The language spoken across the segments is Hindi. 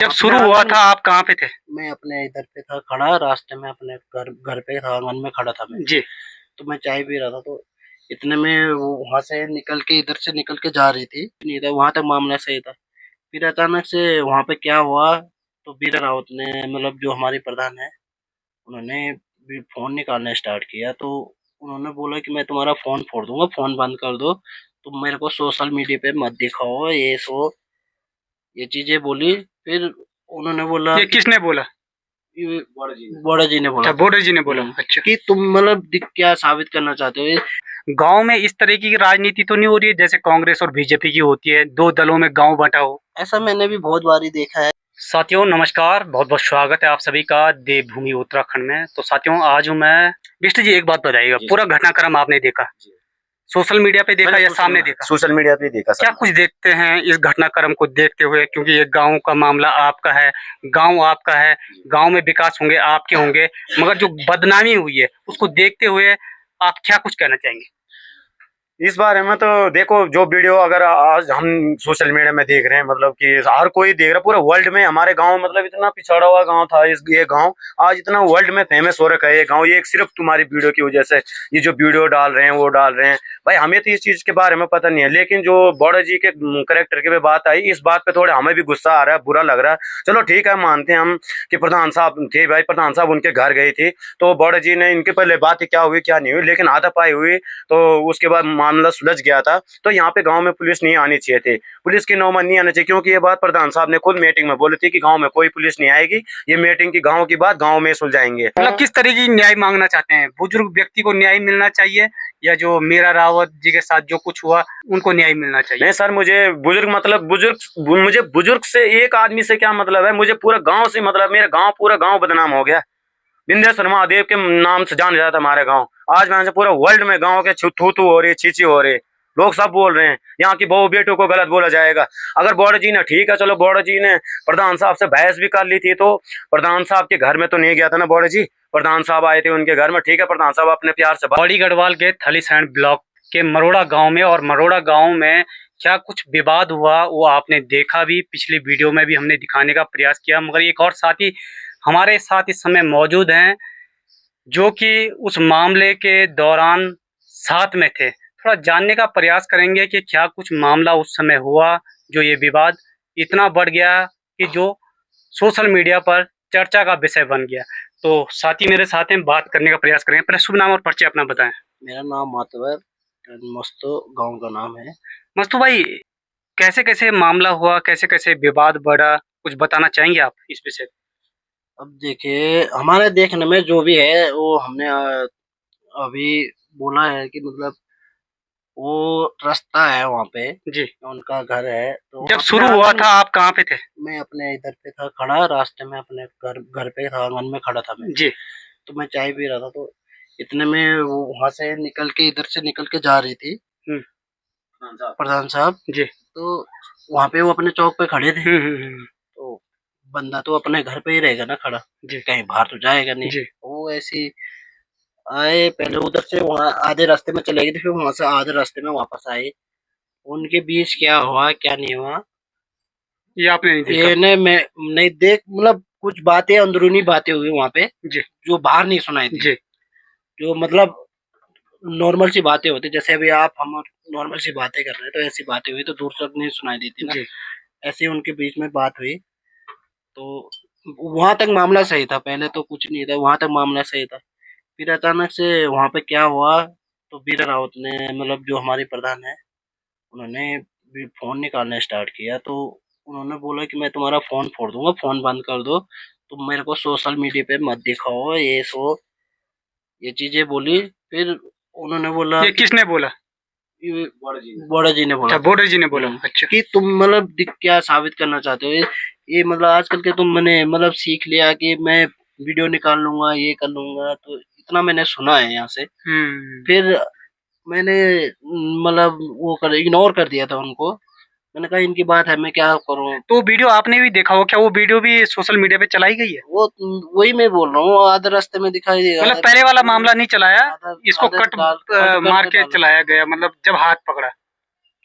जब शुरू हुआ था आप कहाँ पे थे? मैं अपने इधर पे था खड़ा, रास्ते में अपने घर घर पे था, आंगन में खड़ा था मैं। जी। तो मैं चाय पी रहा था, तो इतने में वो वहां से निकल के इधर से निकल के जा रही थी, नहीं था वहां तक मामला सही था। फिर अचानक से वहां पे क्या हुआ, तो बीरा रावत ने मतलब जो हमारे प्रधान है, उन्होंने भी फोन निकालना स्टार्ट किया। तो उन्होंने बोला कि मैं तुम्हारा फोन फोड़ दूंगा, फोन बंद कर दो, तुम मेरे को सोशल मीडिया पे मत दिखाओ, ये सो ये चीजें बोली। फिर उन्होंने बोला ये कि किसने बोला? ये बड़ा जी ने बोला अच्छा, था। बोर्डर जी ने बोला। अच्छा। कि तुम मतलब क्या साबित करना चाहते हो गांव में इस तरीके की राजनीति तो नहीं हो रही है जैसे कांग्रेस और बीजेपी की होती है, दो दलों में गांव बंटा हो। ऐसा मैंने भी बहुत बारी देखा है। साथियों नमस्कार, बहुत बहुत स्वागत है आप सभी का देवभूमि उत्तराखंड में। तो साथियों आज हूं मैं। बिष्ट जी एक बात बताइएगा, पूरा घटनाक्रम आपने देखा? सोशल मीडिया पे देखा या सामने देखा? सोशल मीडिया पे देखा सर। क्या कुछ देखते हैं इस घटनाक्रम को देखते हुए, क्योंकि ये गांव का मामला आपका है, गांव आपका है, गांव में विकास होंगे आपके होंगे, मगर जो बदनामी हुई है उसको देखते हुए आप क्या कुछ कहना चाहेंगे? इस बारे में तो देखो, जो वीडियो अगर आज हम सोशल मीडिया में देख रहे हैं, मतलब कि हर कोई देख रहा है, पूरे वर्ल्ड में हमारे गांव मतलब इतना पिछड़ा हुआ गांव था, इस ये गांव आज इतना वर्ल्ड में फेमस हो रखा है। ये गांव, ये एक सिर्फ तुम्हारी वीडियो की वजह से ये जो वीडियो डाल रहे हैं वो डाल रहे हैं। भाई हमें तो इस चीज के बारे में पता नहीं है, लेकिन जो बड़ा जी के करेक्टर की बात आई, इस बात पे थोड़ा हमें भी गुस्सा आ रहा है, बुरा लग रहा है। चलो ठीक है, मानते हैं हम कि प्रधान साहब थे, भाई प्रधान साहब उनके घर गई थी, तो बड़ा जी ने इनके पहले बात क्या हुई क्या नहीं हुई, लेकिन हाथापाई हुई, तो उसके बाद मामला सुलझ गया था। तो यहाँ पे गांव में पुलिस नहीं आनी चाहिए थी, पुलिस की नौबत नहीं आनी चाहिए, क्योंकि ये बात प्रधान साहब ने खुद मीटिंग में बोली थी कि गांव में कोई पुलिस नहीं आएगी, ये मीटिंग की गांव की बात गांव में सुलझाएंगे। मतलब किस तरीके की न्याय मांगना चाहते हैं? बुजुर्ग व्यक्ति को न्याय मिलना चाहिए या जो मीरा रावत जी के साथ जो कुछ हुआ उनको न्याय मिलना चाहिए? नहीं सर, मुझे बुजुर्ग मतलब मुझे बुजुर्ग से, एक आदमी से क्या मतलब है, मुझे पूरा गांव से मतलब। मेरा गांव, पूरा गांव बदनाम हो गया, विंध्याचल महादेव के नाम से जाना जाता हमारे गांव। आज मैं पूरा वर्ल्ड में गांव के थू थू हो रही है, छीछी हो रही है, लोग सब बोल रहे हैं यहाँ की बहू बेटों को गलत बोला जाएगा। अगर बौड़ा जी ने, ठीक है चलो, बौड़ा जी ने प्रधान साहब से बहस भी कर ली थी, तो प्रधान साहब के घर में तो नहीं गया था ना बौड़ा जी, प्रधान साहब आए थे उनके घर में, ठीक है, प्रधान साहब अपने प्यार से बड़ी गढ़वाल के थलीसैंण ब्लॉक के मरोड़ा गांव में, और मरोड़ा गांव में क्या कुछ विवाद हुआ वो आपने देखा भी, पिछली वीडियो में भी हमने दिखाने का प्रयास किया, मगर एक और साथी हमारे साथ इस समय मौजूद हैं जो कि उस मामले के दौरान साथ में थे। थोड़ा जानने का प्रयास करेंगे कि क्या कुछ मामला उस समय हुआ जो ये विवाद इतना बढ़ गया कि जो सोशल मीडिया पर चर्चा का विषय बन गया। तो साथी मेरे साथ हैं, बात करने का प्रयास करेंगे। पहले शुभ नाम और परिचय अपना बताएं। मेरा नाम मातवर मस्तो गांव का नाम है। मस्तू भाई, कैसे कैसे मामला हुआ, कैसे कैसे विवाद बढ़ा, कुछ बताना चाहेंगे आप इस विषय? अब देखिए, हमारे देखने में जो भी है वो हमने अभी बोला है कि मतलब वो रास्ता है वहाँ पे, जी। उनका घर है। तो जब शुरू हुआ था आप कहाँ पे थे? मैं अपने इधर पे था खड़ा, रास्ते में अपने घर घर पे था, आंगन में खड़ा था मैं। जी। तो मैं चाय पी रहा था, तो इतने में वो वहां से निकल के इधर से निकल के जा रही थी हम्म। प्रधान साहब। जी। तो वहां पे वो अपने चौक पे खड़े थे। हम्म। तो बंदा तो अपने घर पे ही रहेगा ना खड़ा, जी। कहीं बाहर तो जाएगा नहीं। जी। वो ऐसी आए, पहले उधर से वहां आधे रास्ते में चले गए थे, फिर वहां से आधे रास्ते में वापस आए। उनके बीच क्या हुआ क्या नहीं हुआ ये आपने नहीं देखा? ये ने मैं नहीं देख, मतलब कुछ बातें, अंदरूनी बातें हुई वहां पे, जी। जो बाहर नहीं सुनाई थी। जी। जो मतलब नॉर्मल सी बातें होती, जैसे अभी आप हम नॉर्मल सी बातें कर रहे हैं, तो ऐसी बातें हुई तो दूर तक नहीं सुनाई देती ना। जी। ऐसे ही उनके बीच में बात हुई। तो वहां तक मामला सही था, पहले तो कुछ नहीं था, वहां तक मामला सही था। फिर अचानक से वहां पे क्या हुआ, तो बीरा रावत ने मतलब जो हमारे प्रधान है, उन्होंने भी फोन निकालना स्टार्ट किया। तो उन्होंने बोला कि मैं तुम्हारा फोन फोड़ दूंगा, फोन बंद कर दो, तुम मेरे को सोशल मीडिया पे मत दिखाओ, ये सो ये चीजें बोली। फिर उन्होंने बोला ये कि किसने बोला? ये बड़ा जी ने बोला अच्छा, था। बोर्डर जी ने बोला। अच्छा। कि तुम मतलब क्या साबित करना चाहते हो, ये मतलब आजकल के तुम, मैंने मतलब सीख लिया कि मैं वीडियो निकाल लूंगा, ये कर लूंगा, तो इतना मैंने सुना है यहाँ से। फिर मैंने मतलब वो कर इग्नोर कर दिया था उनको। मैंने कहा इनकी बात है, मैं क्या करूँ। तो वीडियो आपने भी देखा हो क्या? वो वीडियो भी सोशल मीडिया पे चलाई गई है? वो वही मैं बोल रहा हूँ, आधे रास्ते में दिखाई देगा, मतलब पहले वाला मामला नहीं चलाया, इसको आधा कट कट मार करके के डाला। चलाया गया, मतलब जब हाथ पकड़ा?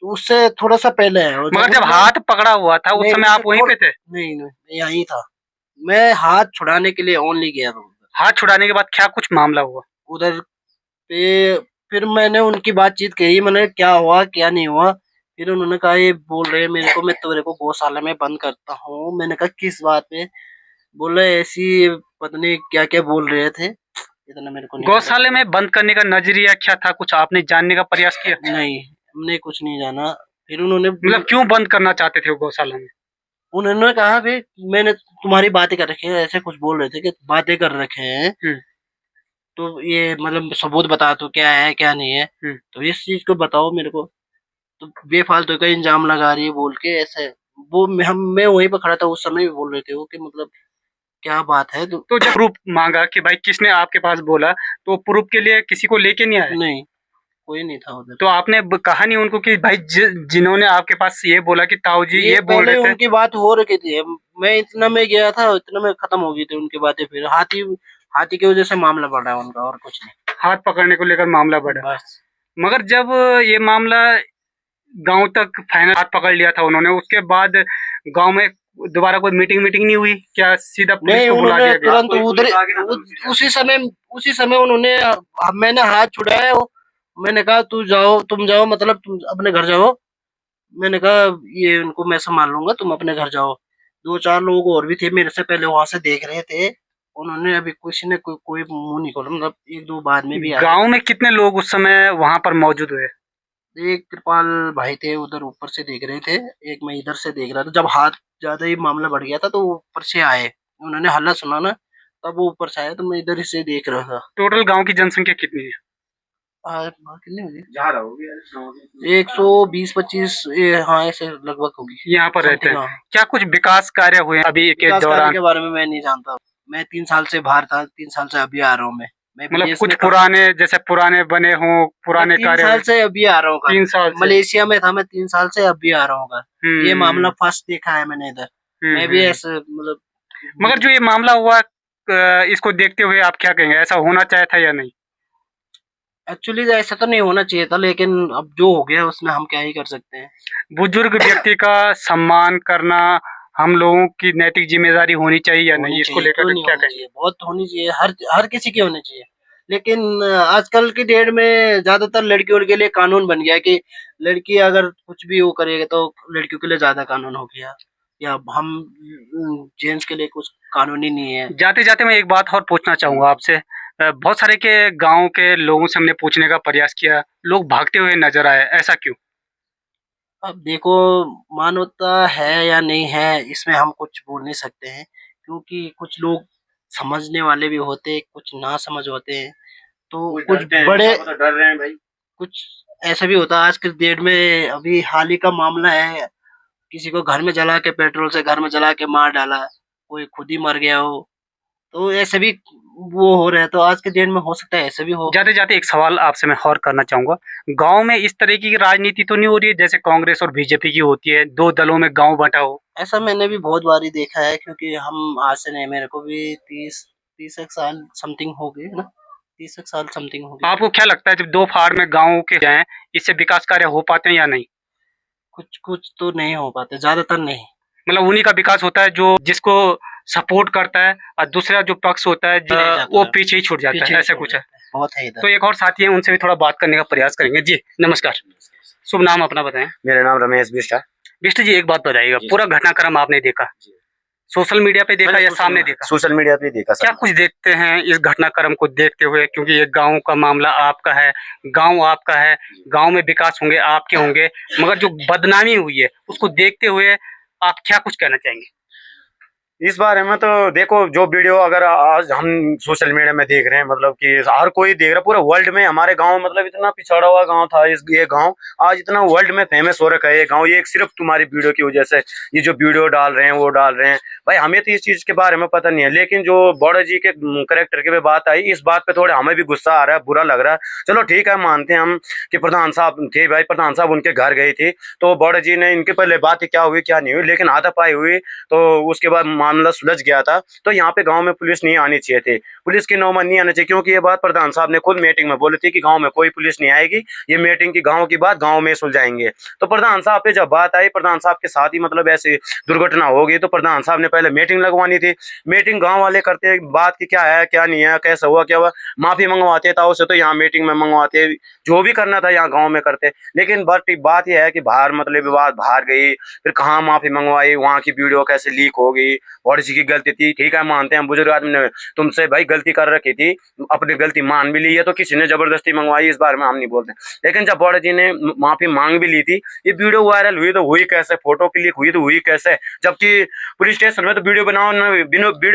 उससे थोड़ा सा पहले है। और मगर जब हमने- हाथ पकड़ा हुआ था उस नहीं, समय उससे आप वहीं पे थे? नहीं नहीं, मैं यहीं था। मैं हाथ छुड़ाने के लिए ओनली गया था उधर। हाथ छुड़ाने के बाद क्या कुछ मामला हुआ? उधर पे फिर मैंने उनकी बातचीत कही, मैंने क्या हुआ क्या नहीं हुआ। फिर उन्होंने कहा ये बोल रहे हैं मेरे को, मैं तेरे को गौशाला में बंद करता हूँ। मैंने कहा किस बात पे? बोले ऐसी पता नहीं क्या क्या बोल रहे थे, इतना मेरे को नहीं पता। गौशाले में बंद करने का नजरिया क्या था, कुछ आपने जानने का प्रयास किया? नहीं, हमने कुछ नहीं जाना। फिर उन्होंने मतलब क्यों बंद करना चाहते थे वो गौशाला में? उन्होंने कहा भाई मैंने तुम्हारी बातें कर रखी है, ऐसे कुछ बोल रहे थे कि बातें कर रखे हैं, हम्म, तो ये मतलब सबूत बता तो क्या है क्या नहीं है, हम्म। तो इस चीज को बताओ मेरे को। तो बेफालतू का इल्जाम लगा रही है बोल के ऐसे। वो मैं वहीं पर खड़ा था उस समय भी बोल रहे थे वो कि मतलब क्या बात है। तो तो जब प्रूफ मांगा कि भाई किसने आपके पास बोला, तो प्रूफ के लिए किसी को लेके नहीं आए? नहीं, कोई नहीं था उधर। तो आपने कहा नहीं उनको कि भाई जिन्होंने आपके पास ये बोला कि ताऊ जी ये बोल पहले रहे थे? उनकी बात हो रखी थी, मैं इतना में गया था इतना में खत्म हो गई थी उनकी बातें। फिर हाथी हाथी की वजह से मामला बढ़ा है उनका, और कुछ हाथ पकड़ने को लेकर मामला नहीं। बढ़ा। बस मगर जब ये मामला गांव तक फाइनल हाथ पकड़ लिया था उन्होंने, उसके बाद गांव में दोबारा कोई मीटिंग मीटिंग नहीं हुई क्या? सीधा पुलिस नहीं, को बुला उन्होंने दिया गया? तुरंत उधर उसी समय उन्होंने मैंने हाथ छुड़ाया। मैंने कहा तू जाओ, तुम जाओ, मतलब तुम अपने घर जाओ। मैंने कहा ये उनको मैं संभाल लूंगा, तुम अपने घर जाओ। दो चार लोग और भी थे मेरे से पहले वहां से देख रहे थे। उन्होंने अभी किसी ने कोई मुंह नहीं खोला, मतलब एक दो बाद में भी आए। गांव में कितने लोग उस समय वहां पर मौजूद हुए? एक कृपाल भाई थे उधर ऊपर से देख रहे थे, एक मैं इधर से देख रहा था। जब हाथ ज्यादा ही मामला बढ़ गया था तो वो ऊपर से आए, उन्होंने हल्ला सुना ना, तब वो ऊपर से आए तो मैं इधर ही से देख रहा था। टोटल गांव की जनसंख्या कितनी है? आज कितनी होगी? 120-25, हाँ ऐसे लगभग होगी। यहाँ पर रहते समथिंग, हैं? हाँ। क्या कुछ विकास कार्य हुए अभी के विकास कार्य दौरान? के बारे में मैं नहीं जानता। मैं 3 साल से बाहर था, 3 साल से अभी आ रहा हूँ। मैं मतलब विदेश कुछ में था। पुराने, जैसे पुराने बने हों, मैं पुराने 3 कार्य साल हुए? से अभी आ रहा हूँ घर। 3 साल से? मलेशिया में था मैं 3 साल से, अभी आ रहा हूँ घर। ये मामला हम्म, फर्स्ट देखा है मैंने इधर। हम्म, मैं भी ऐसे मतलब मगर जो ये मामला हुआ, इसको देखते हुए आप क्या कहेंगे, ऐसा होना चाहिए था या नहीं? एक्चुअली ऐसा तो नहीं होना चाहिए था, लेकिन अब जो हो गया उसमें हम क्या ही कर सकते हैं। बुजुर्ग व्यक्ति का सम्मान करना हम लोगों की नैतिक जिम्मेदारी होनी चाहिए या नहीं, होनी इसको चाहिए, लेकर क्यों के नहीं क्या होनी कहेंगे? चाहिए, बहुत होनी चाहिए, हर किसी की होनी चाहिए। लेकिन आजकल की डेट में ज्यादातर लड़कियों के लिए कानून बन गया है कि लड़की अगर कुछ भी वो करेगा तो लड़कियों के लिए ज्यादा कानून हो गया, या हम जेंट्स के लिए कुछ कानून ही नहीं है। जाते जाते मैं एक बात और पूछना चाहूंगा आपसे। बहुत सारे के गांव के लोगों से हमने पूछने का प्रयास किया, लोग भागते हुए नजर आए, ऐसा क्यों? अब देखो, मानवता है या नहीं है इसमें हम कुछ बोल नहीं सकते हैं, क्योंकि कुछ लोग समझने वाले भी होते हैं, कुछ ना समझ होते हैं। तो कुछ बड़े डर रहे हैं भाई। कुछ ऐसा भी होता है। आज के डेट में अभी हाल ही का मामला है, किसी को घर में जला के, पेट्रोल से घर में जला के मार डाला, कोई खुद ही मर गया हो। तो ऐसे भी वो हो रहा है, तो आज के डेट में हो सकता है ऐसे भी हो। जाते जाते एक सवाल आपसे मैं और करना चाहूंगा। गांव में इस तरीके की राजनीति तो नहीं हो रही है जैसे कांग्रेस और बीजेपी की होती है, दो दलों में गांव बंटा हो? ऐसा मैंने भी बहुत बारी देखा है, क्योंकि हम आज से नहीं, मेरे को भी 30 एक साल समथिंग हो गए ना, 30 एक साल समथिंग हो गए। आपको क्या लगता है जब दो फाड़ में गांव के जाएं, इससे विकास कार्य हो पाते हैं या नहीं? कुछ कुछ तो नहीं हो पाते, ज्यादातर नहीं। मतलब उन्हीं का विकास होता है जो जिसको सपोर्ट करता है, और दूसरा जो पक्ष होता है नहीं जाता वो है, पीछे ही छूट जाता पीछे है, ही ऐसा छोड़ कुछ है? जाता है। बहुत है इधर। तो एक और साथी हैं, उनसे भी थोड़ा बात करने का प्रयास करेंगे। जी नमस्कार, शुभ नाम अपना बताएं। मेरा नाम रमेश बिष्ट है। बिष्ट जी, एक बात बताइएगा, पूरा घटनाक्रम आपने देखा, सोशल मीडिया पे देखा या सामने देखा? सोशल मीडिया पे देखा क्या सर। कुछ देखते हैं इस घटनाक्रम को देखते हुए, क्योंकि ये गांव का मामला आपका है, गांव आपका है, गांव में विकास होंगे आपके होंगे, मगर जो बदनामी हुई है उसको देखते हुए आप क्या कुछ कहना चाहेंगे? इस बारे में तो देखो, जो वीडियो अगर आज हम सोशल मीडिया में देख रहे हैं, मतलब कि हर कोई देख रहा है पूरे वर्ल्ड में। हमारे गांव मतलब इतना पिछड़ा हुआ गांव था, ये गांव आज इतना वर्ल्ड में फेमस हो रखा है। ये गांव, ये सिर्फ तुम्हारी वीडियो की वजह से ये जो वीडियो डाल रहे हैं वो डाल रहे हैं। भाई हमें तो इस चीज के बारे में पता नहीं है, लेकिन जो बॉर्डर जी के करेक्टर की बात आई, इस बात पे थोड़े हमें भी गुस्सा आ रहा है, बुरा लग रहा है। चलो ठीक है, मानते हैं हम कि प्रधान साहब थे, भाई प्रधान साहब उनके घर गए थे, तो बॉर्डर जी ने इनके पहले बात क्या हुई क्या नहीं हुई, लेकिन हाथापाई हुई, तो उसके बाद मामला सुलझ गया था। तो यहाँ पे गांव में पुलिस नहीं आनी चाहिए थी। पुलिस की नौबत नहीं आना चाहिए, क्योंकि ये बात प्रधान साहब ने खुद मीटिंग में बोली थी कि गांव में कोई पुलिस नहीं आएगी, ये मीटिंग की गांव की बात गांव में सुलझाएंगे। तो प्रधान साहब पे जब बात आई, प्रधान साहब के साथ ही मतलब ऐसी दुर्घटना हो गई, तो प्रधान साहब ने पहले मीटिंग लगवानी थी। मीटिंग गांव वाले करते बात की क्या है क्या नहीं है, कैसा हुआ क्या हुआ, माफी मंगवाते था उसे, तो यहाँ मीटिंग में मंगवाते, जो भी करना था यहाँ गाँव में करते। लेकिन बट बात यह है कि बाहर मतलब बात बाहर गई, फिर कहाँ माफी मंगवाई, वहाँ की वीडियो कैसे लीक हो गई, और जी की गलती थी, ठीक है मानते हैं बुजुर्ग आदमी ने तुमसे भाई गलती कर रखी थी, अपनी गलती मान भी ली है, तो किसी ने जबरदस्ती मंगवाई इस बारे में हम नहीं बोलते। लेकिन जब बौड़ जी ने माफी मांग भी ली थी, ये वीडियो वायरल हुई तो हुई कैसे, फोटो क्लिक हुई तो हुई कैसे, जबकि पुलिस स्टेशन में तो वीडियो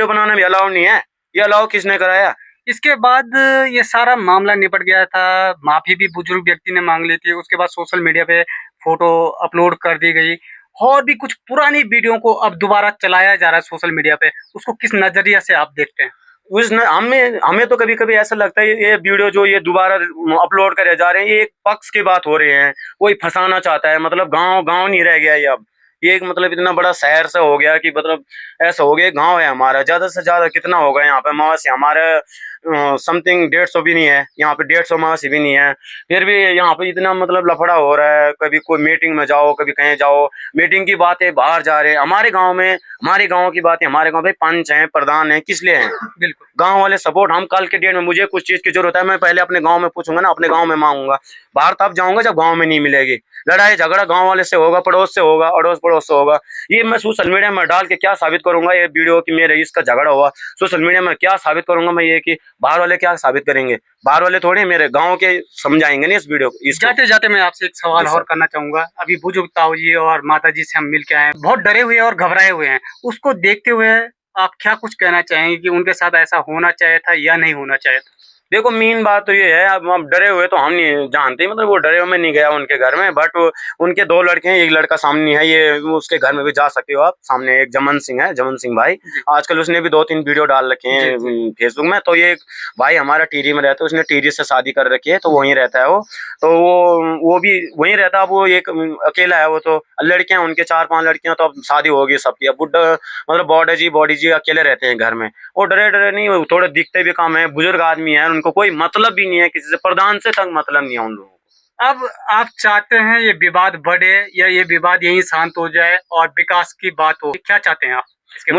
बनाना भी अलाउ नहीं है, ये अलाउ किसने कराया। इसके बाद ये सारा मामला निपट गया था, माफी भी बुजुर्ग व्यक्ति ने मांग ली थी, उसके बाद सोशल मीडिया पे फोटो अपलोड कर दी गई, और भी कुछ पुरानी वीडियो को अब दोबारा चलाया जा रहा है सोशल मीडिया पे। उसको किस नजरिया से आप देखते हैं? हमें तो कभी कभी ऐसा लगता है ये वीडियो जो ये दोबारा अपलोड करे जा रहे हैं, ये एक पक्ष की बात हो रही है, कोई फंसाना चाहता है, मतलब गांव गांव नहीं रह गया ये अब, ये एक मतलब इतना बड़ा शहर से हो गया कि मतलब ऐसा हो गया, गांव है हमारा, ज्यादा से ज्यादा कितना होगा यहाँ पे मवासी हमारे समथिंग 150 भी नहीं है, यहाँ पे 150 मवासी भी नहीं है, फिर भी यहाँ पे इतना मतलब लफड़ा हो रहा है, कभी कोई मीटिंग में जाओ, कभी कहीं जाओ, मीटिंग की बातें बाहर जा रहे हैं, हमारे गाँव में हमारे गाँव की बातें, हमारे गाँव में पंच है प्रधान है, किस लिए है, बिल्कुल गांव वाले सपोर्ट। हम कल के डेट में मुझे कुछ चीज की जरूरत है, मैं पहले अपने गांव में पूछूंगा ना, अपने गांव में मांगूंगा, बाहर तब जाऊंगा जब गांव में नहीं मिलेगी। लड़ाई झगड़ा गांव वाले से होगा, पड़ोस से होगा, अड़ोस पड़ोस से होगा, ये मैं सोशल मीडिया में डाल के क्या साबित करूंगा, ये वीडियो की मेरे इसका झगड़ा हुआ, सोशल मीडिया में क्या साबित करूंगा मैं, ये कि बाहर वाले क्या साबित करेंगे, बाहर वाले थोड़े मेरे गाँव के समझाएंगे नहीं इस वीडियो को। जाते जाते मैं आपसे एक सवाल जी और करना चाहूंगा। अभी बुजुर्ग ताऊ जी और माता जी से हम मिल के आए हैं, बहुत डरे हुए और घबराए हुए हैं, उसको देखते हुए आप क्या कुछ कहना चाहेंगे कि उनके साथ ऐसा होना चाहिए था या नहीं होना चाहिए था? देखो मेन बात तो ये है, अब डरे हुए तो हम नहीं जानते, मतलब वो डरे हुए में नहीं गया उनके घर में, बट उनके 2 लड़के हैं, एक लड़का सामने है, ये उसके घर में भी जा सकते हो आप, सामने एक जमन सिंह है, जमन सिंह भाई, आजकल उसने भी 2-3 वीडियो डाल रखे हैं फेसबुक में। तो ये भाई हमारा टीरी में रहता है, उसने टीरी से शादी कर रखी है, तो वहीं रहता है वो, तो वो भी वहीं रहता है, वो एक अकेला है, वो तो लड़कियां उनके 4-5 लड़कियां, तो अब शादी होगी सबकी, अब बुढ़ा मतलब बॉडी जी अकेले रहते हैं घर में, वो डरे डरे नहीं, वो थोड़े दिखते भी कम है, बुजुर्ग आदमी है, उनको कोई मतलब भी नहीं है किसी से, प्रधान से तक मतलब नहीं है उन लोगों को। अब आप चाहते हैं ये विवाद बढ़े या ये विवाद यहीं शांत हो जाए और विकास की बात हो, क्या चाहते हैं आप इसके?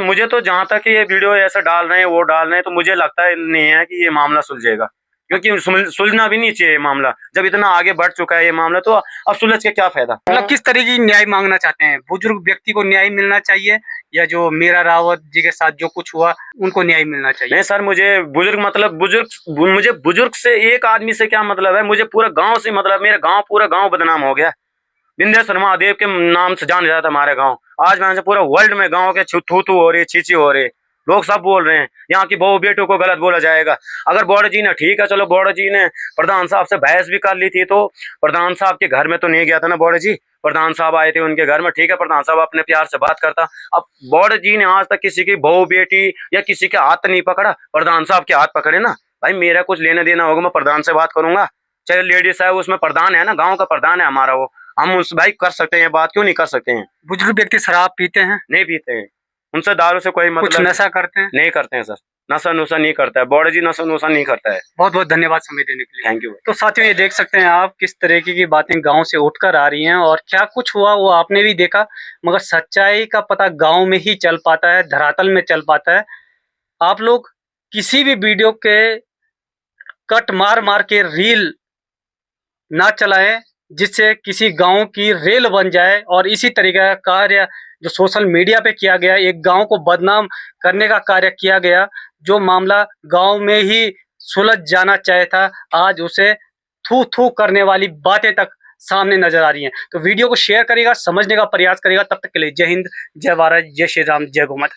मुझे तो जहां तक ये वीडियो ऐसा डाल रहे हैं वो डाल रहे हैं, तो मुझे लगता है नहीं है कि ये मामला सुलझेगा, क्योंकि सुलझना भी नहीं चाहिए ये मामला, जब इतना आगे बढ़ चुका है ये मामला, तो अब सुलझ के क्या फायदा। मतलब किस तरीके की न्याय मांगना चाहते हैं? बुजुर्ग व्यक्ति को न्याय मिलना चाहिए या जो मीरा रावत जी के साथ जो कुछ हुआ उनको न्याय मिलना चाहिए? नहीं सर, मुझे बुजुर्ग से एक आदमी से क्या मतलब है, मुझे पूरा गांव से मतलब, मेरा गांव पूरा गांव बदनाम हो गया, विंध्याचल महादेव के नाम से जाना जाता हमारे गांव, आज वहां से पूरा वर्ल्ड में गांव के थू थू हो रही, छीछी हो रही, लोग सब बोल रहे हैं यहाँ की बहू बेटों को गलत बोला जाएगा। अगर बौड़ जी ने, ठीक है चलो, बौड़ जी ने प्रधान साहब से बहस भी कर ली थी, तो प्रधान साहब के घर में तो नहीं गया था ना बौड़ जी, प्रधान साहब आए थे उनके घर में, ठीक है, प्रधान साहब अपने प्यार से बात करता। अब बौड़ जी ने आज तक किसी की बहू बेटी या किसी के हाथ नहीं पकड़ा, प्रधान साहब के हाथ पकड़े ना, भाई मेरा कुछ लेना देना होगा मैं प्रधान से बात करूंगा, चाहे लेडीज है उसमें प्रधान है ना, गाँव का प्रधान है हमारा वो, हम उस भाई कर सकते हैं बात, क्यों नहीं कर सकते हैं। बुजुर्ग व्यक्ति शराब पीते हैं? नहीं पीते हैं, उनसे दारू से कोई कुछ मतलब नशा करते हैं? नहीं करते हैं सर, नशा नुशा नहीं करता है बौड़ जी, नशा नुशा नहीं करता है। बहुत बहुत धन्यवाद समय देने के लिए। Thank you. तो साथियों, ये देख सकते हैं आप किस तरीके की बातें गांव से उठकर आ रही हैं, और क्या कुछ हुआ वो आपने भी देखा, मगर सच्चाई का पता गांव में ही चल पाता है, धरातल में चल पाता है। आप लोग किसी भी वीडियो के कट मार मार के रील ना चलाएं, जिससे किसी गांव की रेल बन जाए, और इसी तरीके का कार्य जो सोशल मीडिया पे किया गया, एक गांव को बदनाम करने का कार्य किया गया, जो मामला गांव में ही सुलझ जाना चाहिए था, आज उसे थू थू करने वाली बातें तक सामने नजर आ रही हैं। तो वीडियो को शेयर करिएगा, समझने का प्रयास करिएगा। तब तक के लिए जय हिंद, जय भारत, जय श्री राम, जय गौ माता।